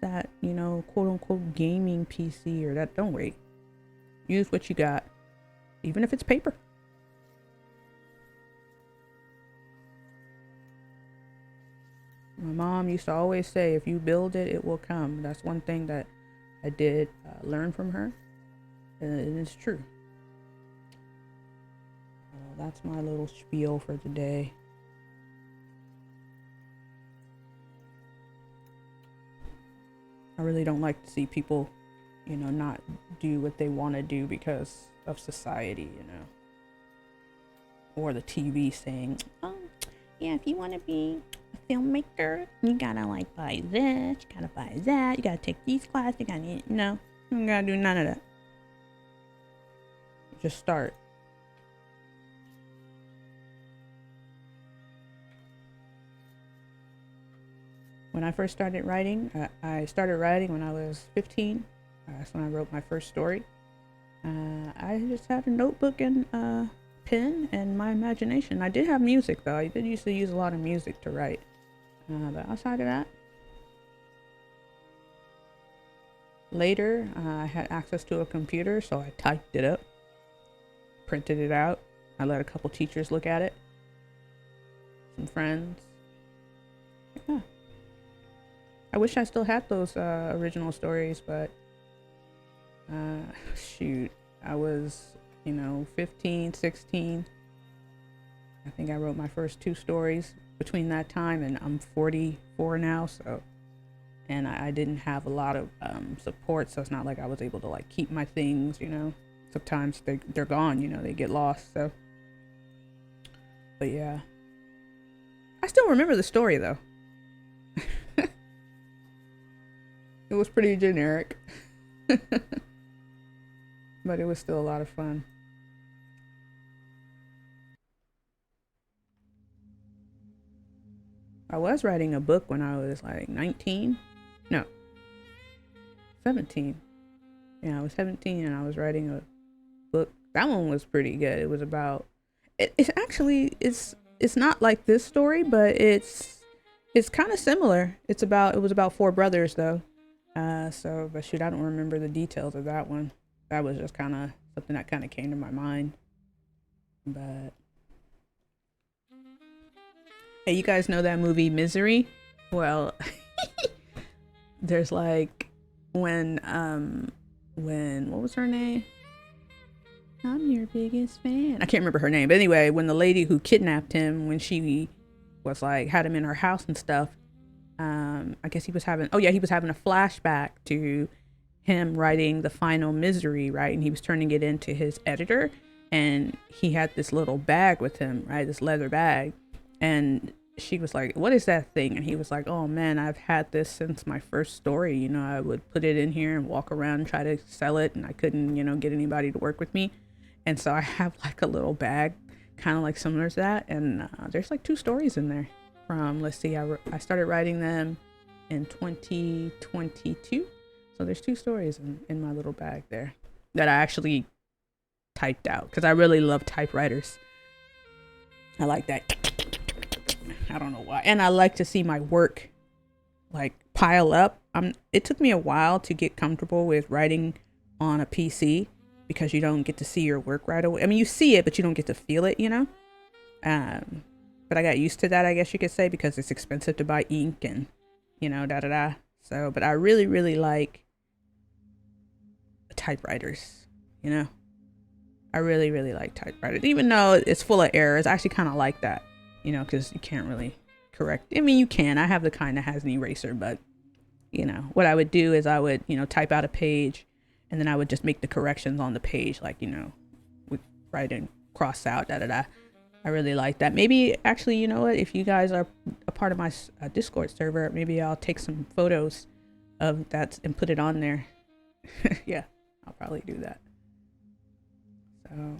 that, you know, quote unquote gaming PC or that. Don't wait. Use what you got, even if it's paper. My mom used to always say, if you build it, it will come. That's one thing that I did learn from her, and it's true. That's my little spiel for today. I really don't like to see people, you know, not do what they want to do because of society, you know, or the TV saying, oh, yeah, if you want to be a filmmaker, you gotta like buy this, you gotta buy that, you gotta take these classes, you gotta, no, you don't gotta do none of that. Just start. When I first started writing, I started writing when I was 15. That's when I wrote my first story. I just had a notebook and a pen and my imagination. I did have music though. I did used to use a lot of music to write. But outside of that, later I had access to a computer, so I typed it up, printed it out. I let a couple teachers look at it, some friends. Yeah. I wish I still had those original stories, but shoot, I was, you know, 15, 16. I think I wrote my first 2 stories between that time, and I'm 44 now, so, and I didn't have a lot of support, so it's not like I was able to like keep my things, you know. Sometimes they're gone, you know, they get lost, so. But yeah, I still remember the story though. It was pretty generic. But it was still a lot of fun. I was writing a book when I was like 19. No, 17. Yeah, I was 17 and I was writing a book. That one was pretty good. It was about it's actually it's not like this story, but it's kind of similar. It was about 4 brothers though. So but shoot, I don't remember the details of that one. That was just kind of something that kind of came to my mind. But hey, you guys know that movie Misery? Well, there's like when what was her name? I'm your biggest fan. I can't remember her name, but anyway, when the lady who kidnapped him, when she was like had him in her house and stuff, I guess he was having he was having a flashback to him writing the final Misery, right? And he was turning it into his editor, and he had this little bag with him, right? This leather bag, and she was like, "What is that thing?" And he was like, "Oh man, I've had this since my first story. You know, I would put it in here and walk around and try to sell it, and I couldn't, you know, get anybody to work with me. And so I have like a little bag, kind of like similar to that. And there's like 2 stories in there. From let's see, I started writing them in 2022. So there's 2 stories in my little bag there that I actually typed out because I really love typewriters. I like that. I don't know why. And I like to see my work like pile up. It took me a while to get comfortable with writing on a PC because you don't get to see your work right away. I mean, you see it, but you don't get to feel it, you know? Um, but I got used to that, I guess you could say, because it's expensive to buy ink and, you know, da da da. So, but I really, really like typewriters, you know? I really, really like typewriters. Even though it's full of errors, I actually kind of like that, you know, because you can't really correct. I mean, you can. I have the kind that has an eraser, but, you know, what I would do is I would, you know, type out a page and then I would just make the corrections on the page, like, you know, with write and cross out, da da da. I really like that. Maybe actually, you know what? If you guys are a part of my Discord server, maybe I'll take some photos of that and put it on there. Yeah, I'll probably do that. So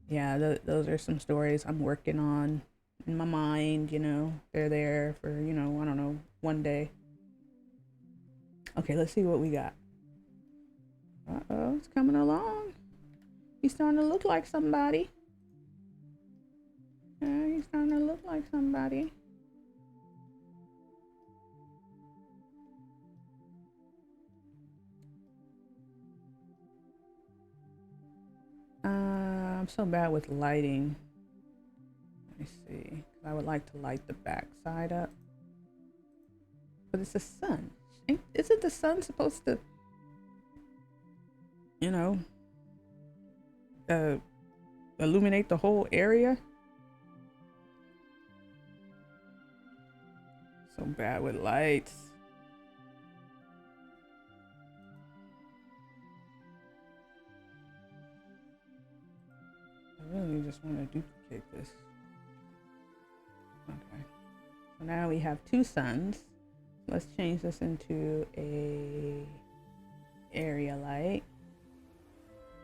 yeah, those are some stories I'm working on in my mind. You know, they're there for, you know, I don't know, one day. Okay, let's see what we got. It's coming along. He's starting to look like somebody. Yeah, he's starting to look like somebody. I'm so bad with lighting. Let me see. I would like to light the back side up. But it's the sun. Isn't the sun supposed to, you know, illuminate the whole area? So bad with lights. I really just want to duplicate this. Okay. So now we have two suns. Let's change this into a area light.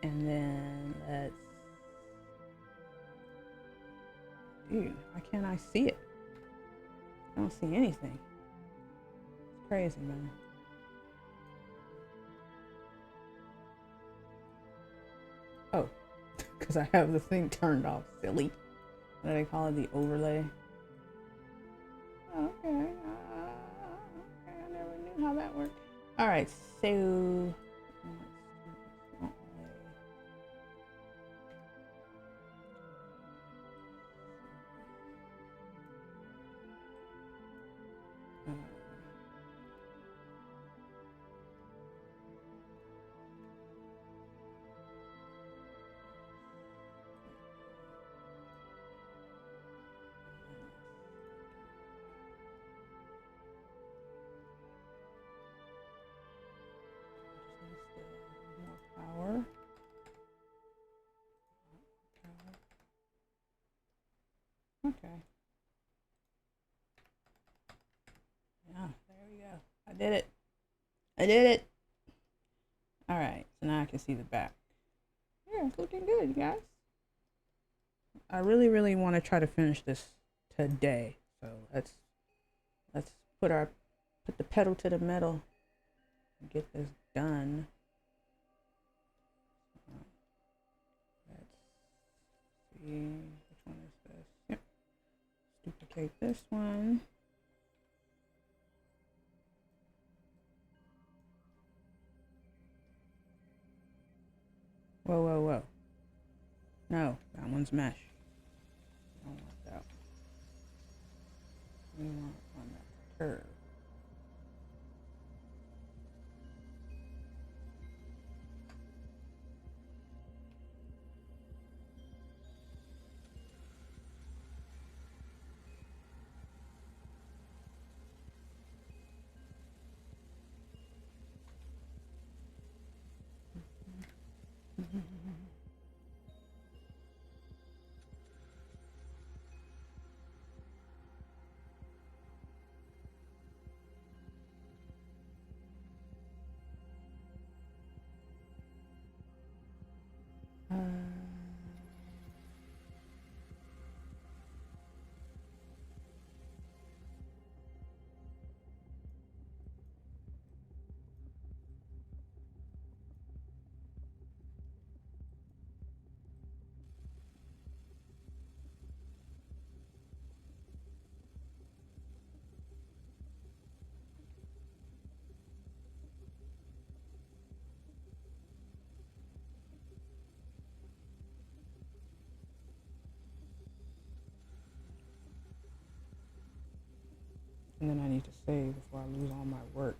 And then let's... Dude, why can't I see it? I don't see anything. It's crazy, man. Oh, because I have the thing turned off. Silly. What do they call it? The overlay. Okay. Okay, I never knew how that worked. All right, so power. Okay. Yeah, there we go. I did it. I did it. All right, so now I can see the back. Yeah, it's looking good, you guys. I really, really want to try to finish this today. So let's put the pedal to the metal and get this done. Let's see, which one is this? Yep. Let's duplicate this one. Whoa, whoa, whoa. No, that one's mesh. I don't want that one. We want one that's curved. And then I need to save before I lose all my work.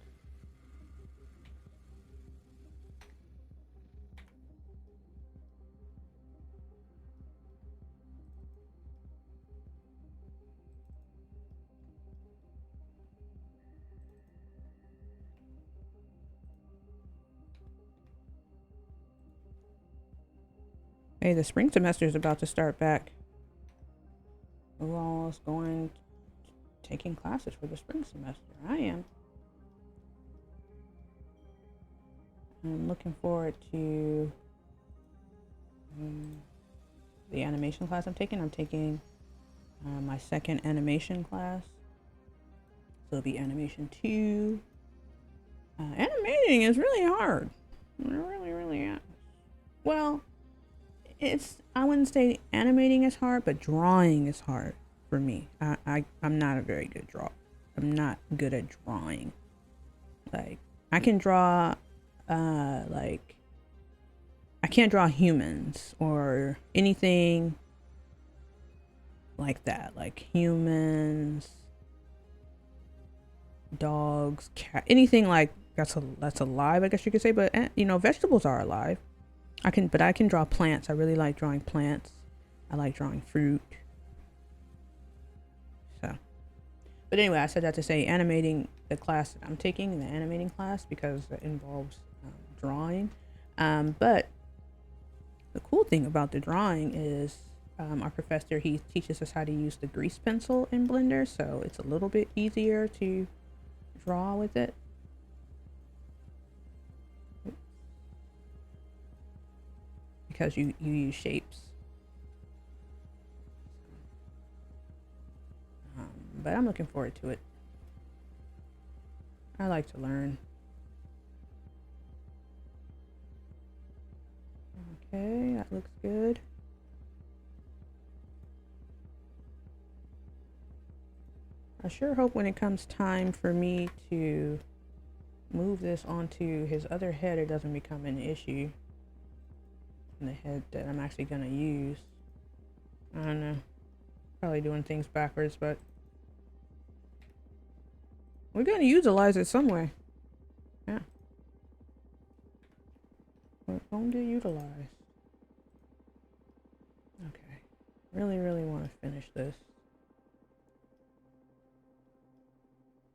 Hey, the spring semester is about to start back. Who all is going taking classes for the spring semester? I am. I'm looking forward to the animation class I'm taking. I'm taking my second animation class. So it'll be animation 2. Animating is really hard. It really, really is. Well, I wouldn't say animating is hard, but drawing is hard for me. I'm not a very good drawer. I'm not good at drawing. Like, I can draw like I can't draw humans or anything like that, like humans, dogs, cat, anything like that's alive, I guess you could say. But you know, vegetables are alive. But I can draw plants. I really like drawing plants. I like drawing fruit. So, but anyway, I said that to say animating the class that I'm taking, the animating class, because it involves drawing. But the cool thing about the drawing is our professor, he teaches us how to use the grease pencil in Blender, so it's a little bit easier to draw with it. Because you use shapes. But I'm looking forward to it. I like to learn. Okay, that looks good. I sure hope when it comes time for me to move this onto his other head, it doesn't become an issue. The head that I'm actually gonna use. I don't know. Probably doing things backwards, but we're gonna utilize it some way. Yeah. We're going to utilize. Okay. Really, really want to finish this.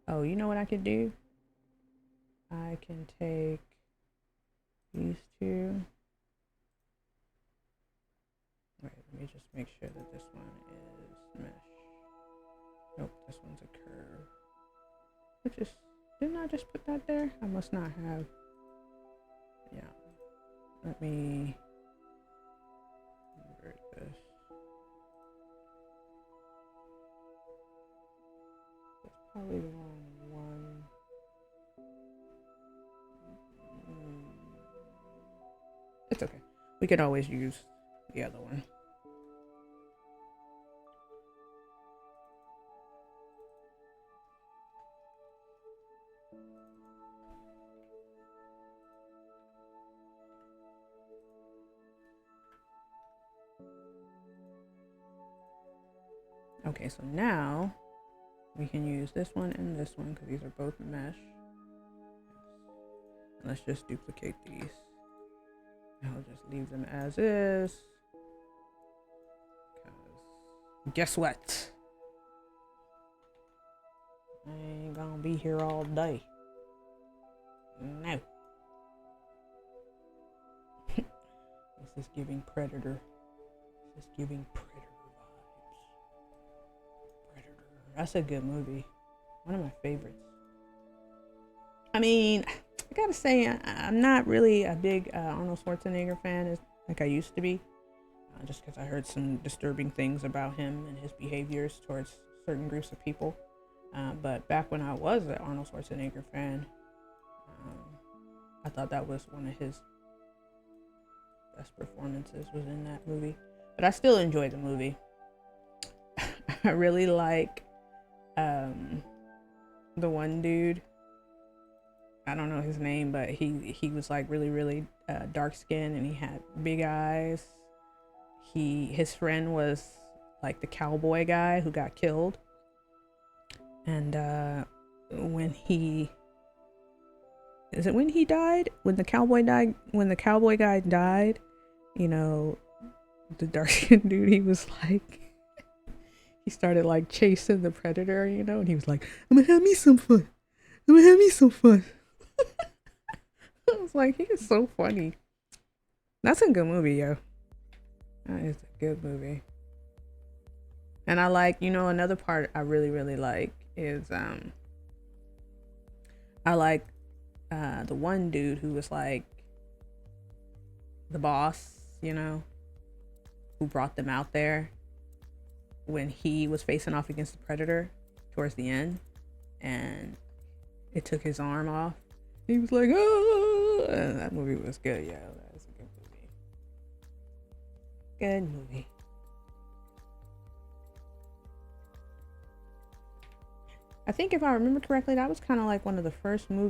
Oh, you know what I could do? I can take these two. Wait, let me just make sure that this one is mesh. Nope, this one's a curve. Which is, didn't I just put that there? I must not have. Yeah. Let me invert this. That's probably the wrong one. It's okay. We could always use the other one. Okay, so now we can use this one and this one because these are both mesh. And let's just duplicate these. I'll just leave them as is. Guess what? I ain't gonna be here all day. No. This is giving Predator. This is giving Predator vibes. Predator. That's a good movie. One of my favorites. I mean, I gotta say, I'm not really a big Arnold Schwarzenegger fan like I used to be. Just because I heard some disturbing things about him and his behaviors towards certain groups of people. But back when I was an Arnold Schwarzenegger fan, I thought that was one of his best performances was in that movie. But I still enjoy the movie. I really like the one dude. I don't know his name, but he was like really, really dark skinned and he had big eyes. His friend was like the cowboy guy who got killed. And when he died? When the cowboy guy died, you know, the dark skinned dude, he was like he started like chasing the predator, you know, and he was like, I'm gonna have me some fun. I'm gonna have me some fun. I was like, he is so funny. That's a good movie, yo. That is a good movie. And I like, you know, another part I really, really like is I like the one dude who was like the boss, you know, who brought them out there when he was facing off against the predator towards the end, and it took his arm off. He was like, oh, and that movie was good, yeah. That was a good movie. Good movie. I think if I remember correctly, that was kind of like one of the first movies